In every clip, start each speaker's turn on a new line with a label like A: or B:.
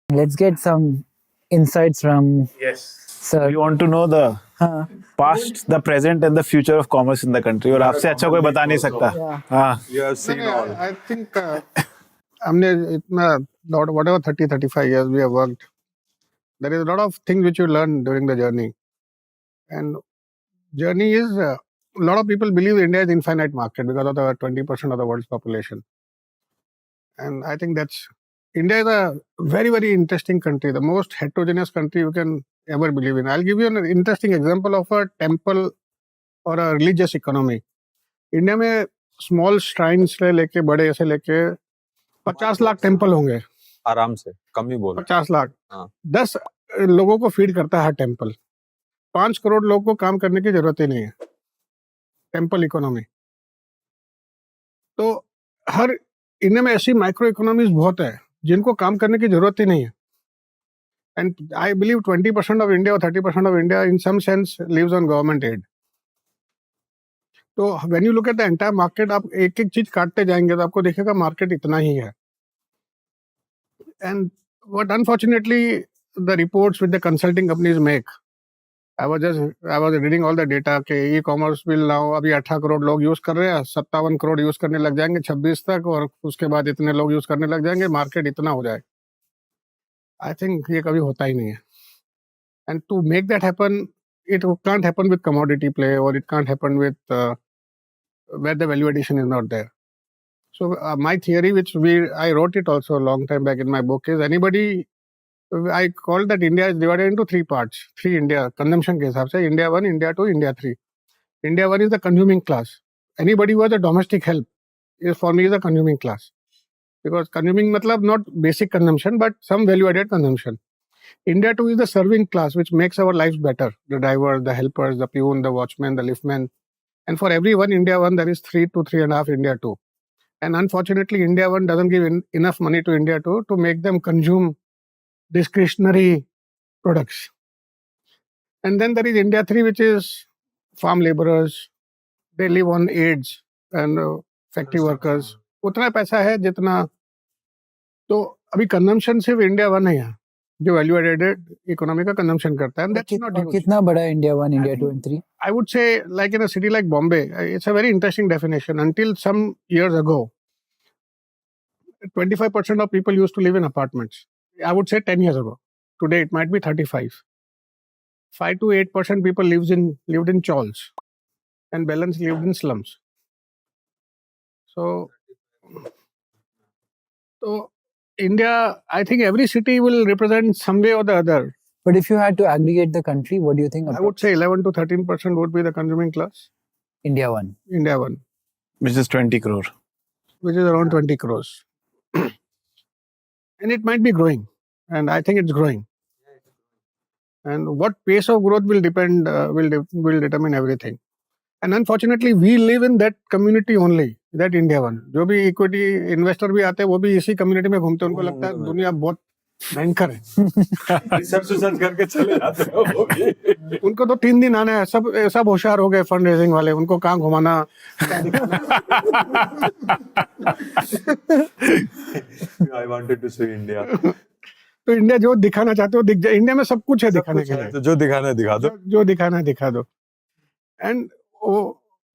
A: Let's get some insights from sir.
B: We want to know the
A: हाँ,
B: past, the present, and the future of commerce in the country. और आपसे अच्छा कोई बता नहीं सकता.
A: yeah.
B: हाँ.
C: You have seen
D: No,
C: all.
D: I think हमने इतना lot whatever 35 years we have worked, there is a lot of things which you learn during the journey. And journey is a lot of people believe India is infinite market because of the 20% of the world's population. And I think that's India is a very, very interesting country, the most heterogeneous country you can ever believe in. I'll give you an interesting example of a temple or a religious economy. India में small shrines से लेके बड़े ऐसे लेके 50 lakh temple होंगे.
C: आराम से कम ही बोल.
D: 50 लाख.
C: हाँ.
D: 10 लोगों को फीड करता है टेम्पल. 5 करोड़ लोगों को काम करने की जरूरत ही नहीं है. Temple economy. तो हर इंडिया में ऐसी माइक्रो इकोनॉमीज बहुत है जिनको काम करने की जरूरत ही नहीं है. And I believe 20% of India और 30% of India in some sense lives on government aid. तो when you look at the entire market, आप एक एक चीज काटते जाएंगे तो आपको देखेगा मार्केट इतना ही है. And what unfortunately the reports with the consulting companies make, I was reading all the data के ई कॉमर्स विल नाउ अभी 18 करोड़ लोग यूज कर रहे हैं, 57 करोड़ यूज करने लग जाएंगे 26 तक, और उसके बाद इतने लोग यूज करने लग जाएंगे, मार्केट इतना हो जाएगा. आई थिंक ये कभी होता ही नहीं है. And to make that happen, it can't happen with commodity play, or it can't happen with where the value addition is not there. So my theory, which I wrote it also a long time back in my book, is I call that India is divided into 3 parts. 3 India consumption के हिसाब से, India 1, India 2, India 3. India 1 is the consuming class. Anybody who has a domestic help is for me is a consuming class, because consuming मतलब not basic consumption but some value added consumption. India 2 is the serving class, which makes our lives better. The drivers, the helpers, the peon, the watchman, the liftman. And for everyone, India 1, there is 3 to 3.5 India 2. And unfortunately, India 1 doesn't give enough money to India 2 to make them consume discretionary products. And then there is India 3, which is farm laborers. They live on aids and factory workers. उतना पैसा है जितना. तो अभी consumption सिर्फ India 1 है यहाँ जो वैल्यू एडेड इकोनॉमी का कंजम्पशन करता है.
A: कितना बड़ा है India 1, India 2 and 3?
D: I would say, like in a city like Bombay, it's a very interesting definition. Until some years ago, 25% of people used to live in apartments. I would say 10 years ago. Today it might be 35. 5 to 8% people lived in chawls, and balance lived in slums. So India, I think every city will represent some way or the other.
A: But if you had to aggregate the country, what do you think?
D: I would say 11 to 13% would be the consuming class.
A: India 1.
D: India 1.
B: Which is 20 crore.
D: Which is around 20 crores. And it might be growing. And I think it's growing. And what pace of growth will depend, will determine everything. And unfortunately, we live in that community only, that India 1. जो भी equity investor भी आते हैं वो भी इसी community में घूमते हैं. उनको लगता है दुनिया बहुत भयंकर है.
C: रिसर्च करके चले जाते हैं वो भी.
D: उनको तो 3 दिन आना है. सब होशियार हो गए फंड रेजिंग वाले. उनको कहाँ घुमाना.
C: I wanted to say India.
D: तो इंडिया जो दिखाना चाहते हो दिख जाए. इंडिया में सब कुछ है दिखाने के लिए.
C: तो जो दिखाना है दिखा दो.
D: जो दिखाना है दिखा दो. And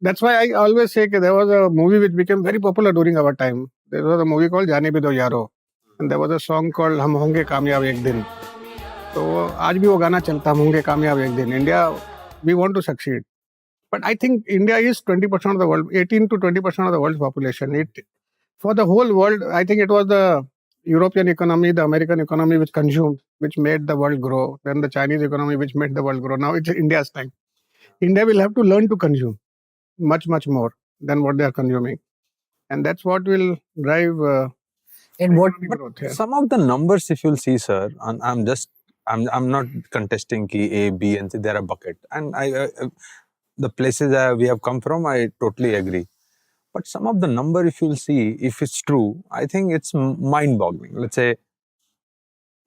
D: that's why I always say that there was a movie which became very popular during our time. There was a movie called जाने भी दो यारो. And there was a song called हम होंगे कामयाब एक दिन. तो आज भी वो गाना चलता, हम होंगे कामयाब एक दिन. India, we want to succeed. But I think India is 20% of the world, 18 to 20% of the world's population. For the whole world, I think it was the European economy, the American economy which consumed, which made the world grow. Then the Chinese economy which made the world grow. Now it's India's time. India will have to learn to consume much, much more than what they are consuming. And that's what will drive growth here.
C: Some of the numbers, if you'll see, sir, I'm not contesting ki A, B, and C, they're a bucket. And the places we have come from, I totally agree. But some of the number, if you'll see, if it's true, I think it's mind-boggling. Let's say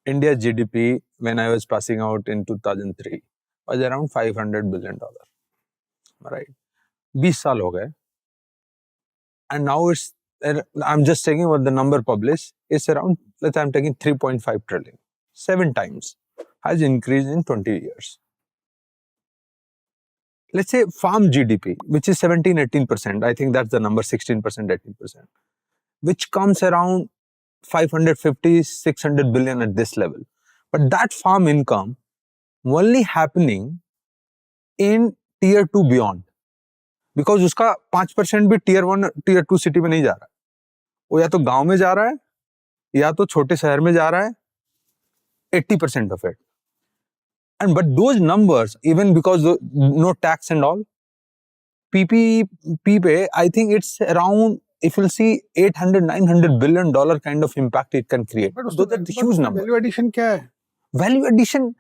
C: India GDP, when I was passing out in 2003, was around $500 billion. Right? 20 साल हो गए. And now I'm just taking what the number published, it's around, let's say I'm taking 3.5 trillion. 7 times has increased in 20 years. Let's say farm GDP, which is 17-18%, I think that's the number, 16%, 18%, which comes around 550-600 billion at this level. But that farm income only happening in tier 2 beyond. Because उसका 5% भी tier 1, tier 2 city में नहीं जा रहा है. वो या तो गांव में जा रहा है, या तो छोटे शहर में जा रहा है, 80% of it. And but those numbers, even because no tax and all, PPP, I think it's around, if you'll see, $800-900 billion kind of impact it can create.
D: But
C: Those are the huge numbers.
D: Value addition क्या है?
C: Value addition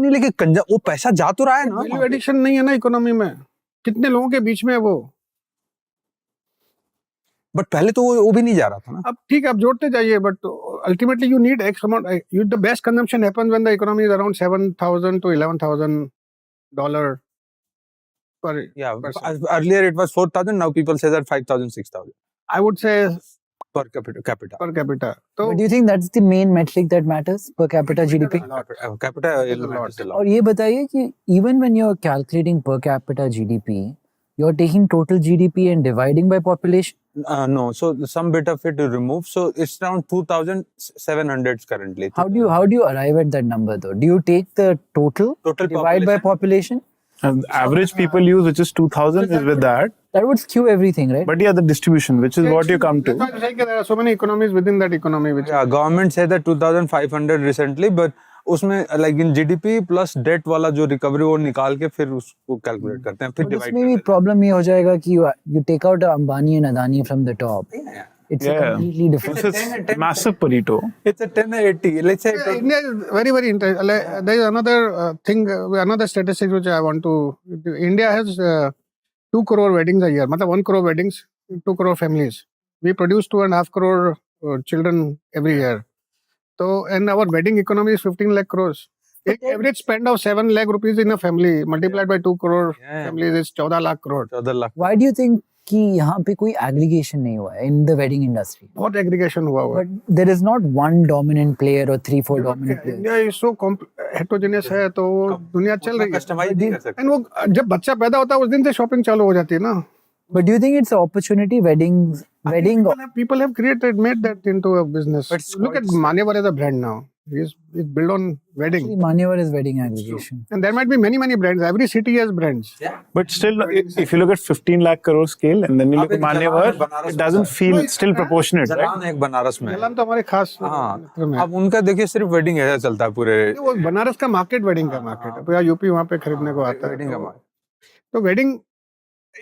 C: नहीं, लेकिन वो पैसा जा तो रहा है ना.
D: Value addition नहीं है ना इकोनॉमी में. कितने लोगों के बीच में है वो?
C: बट पहले तो वो भी नहीं जा रहा था ना.
D: अब ठीक है, आप जोड़ते जाइए, but ultimately you need x amount. The best consumption happens when the economy is around $7,000 to $11,000 per person.
C: Earlier it was 4,000, now people say that 5,000, 6,000
D: I would say
C: per capita.
D: per capita. So
A: But do you think that's the main metric that matters, per capita GDP?
C: Capita matters a lot.
A: और ये बताइए कि even when you're calculating per capita GDP, you're taking total GDP and dividing by population?
C: No, so some bit of it you remove. So it's around 2,700 currently.
A: How do you arrive at that number though? Do you take the total divide by population?
B: And average people use, which is 2,000, is with that.
A: That would skew everything, right?
B: But yeah, the distribution, which is what you come to.
D: that's why I say there are so many economies within that economy which
C: Yeah, government said that 2,500 recently, but उसमें like in GDP plus debt वाला जो recovery वो निकाल के फिर उसको calculate करते हैं, फिर
A: But
C: divide
A: इसमें भी problem ये हो जाएगा कि you take out Ambani and Adani from the top. It's a completely different.
B: This is massive Pareto.
C: It's a 10-80. Let's say
D: India is very, very interesting. There is another thing, another statistic which I want to. India has 2 crore weddings a year. मतलब 1 crore weddings, 2 crore families. We produce 2.5 crore children every year. So, and our wedding economy is 15 lakh crores. Average spend of 7 lakh rupees in a family multiplied by 2 crore families is 14 lakh crore.
C: 14 lakh.
A: Why do you think कि यहाँ पे कोई aggregation नहीं हुआ है in the wedding industry?
D: बहुत aggregation हुआ हुआ है.
A: But there is not one dominant player or 3-4 dominant players.
D: India is so heterogeneous है, तो दुनिया चल रही है.
C: Customize नहीं कर सकते.
D: And वो जब बच्चा पैदा होता है उस दिन से शॉपिंग चालू हो जाती है ना.
A: But do you think it's an opportunity? Wedding
D: People have made that into a business.
C: But it's
D: Look at
C: quite-
D: Manyavar as a brand now. It's built on wedding.
A: Actually, Manyavar is wedding aggregation.
D: And there might be many, many brands. Every city has brands.
B: But still, if you look at 15 lakh crore scale and then you look at Manyavar, it doesn't feel still proportionate, right?
C: Jalan एक बनारस में है.
D: जलान तो हमारे खास
C: हाँ,
D: मित्र में है.
C: अब उनका देखिए सिर्फ वेडिंग ऐसा चलता है पूरे.
D: वो बनारस का मार्केट वेडिंग का मार्केट है. पूरा यूपी वहाँ पे खरीदने को आता है.
C: वेडिंग का market.
D: तो वेडिंग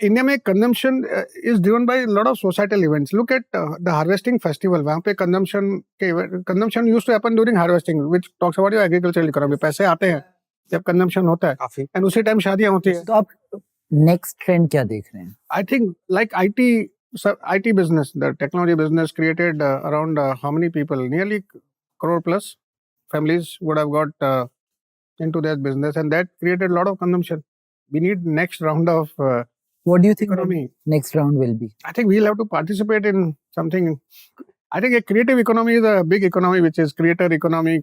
D: इंडिया में consumption is driven by lot of societal events. Look at the harvesting festival. वहाँ पे consumption used to happen during harvesting which talks about your agricultural economy. पैसे आते हैं जब कंजम्पशन होता है
C: काफी.
D: एंड उसी टाइम शादियां होती है.
A: तो आप next trend क्या देख रहे हैं?
D: I think like IT business, the technology business created around how many people? Nearly crore plus families would have got into that business, and that created a lot of consumption. We need next round of
A: What do you think
D: economy.
A: next round will be?
D: I think we'll have to participate in something. I think a creative economy is a big economy, which is creative economy.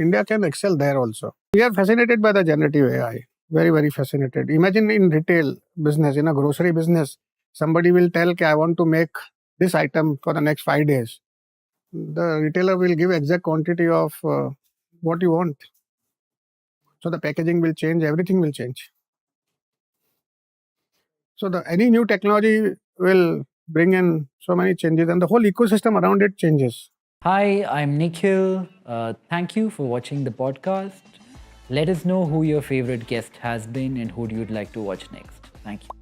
D: India can excel there also. We are fascinated by the generative AI. Very, very fascinated. Imagine in retail business, in a grocery business, somebody will tell, I want to make this item for the next 5 days. The retailer will give exact quantity of what you want. So the packaging will change, everything will change. So any new technology will bring in so many changes and the whole ecosystem around it changes.
A: Hi, I'm Nikhil. Thank you for watching the podcast. Let us know who your favorite guest has been and who you'd like to watch next. Thank you.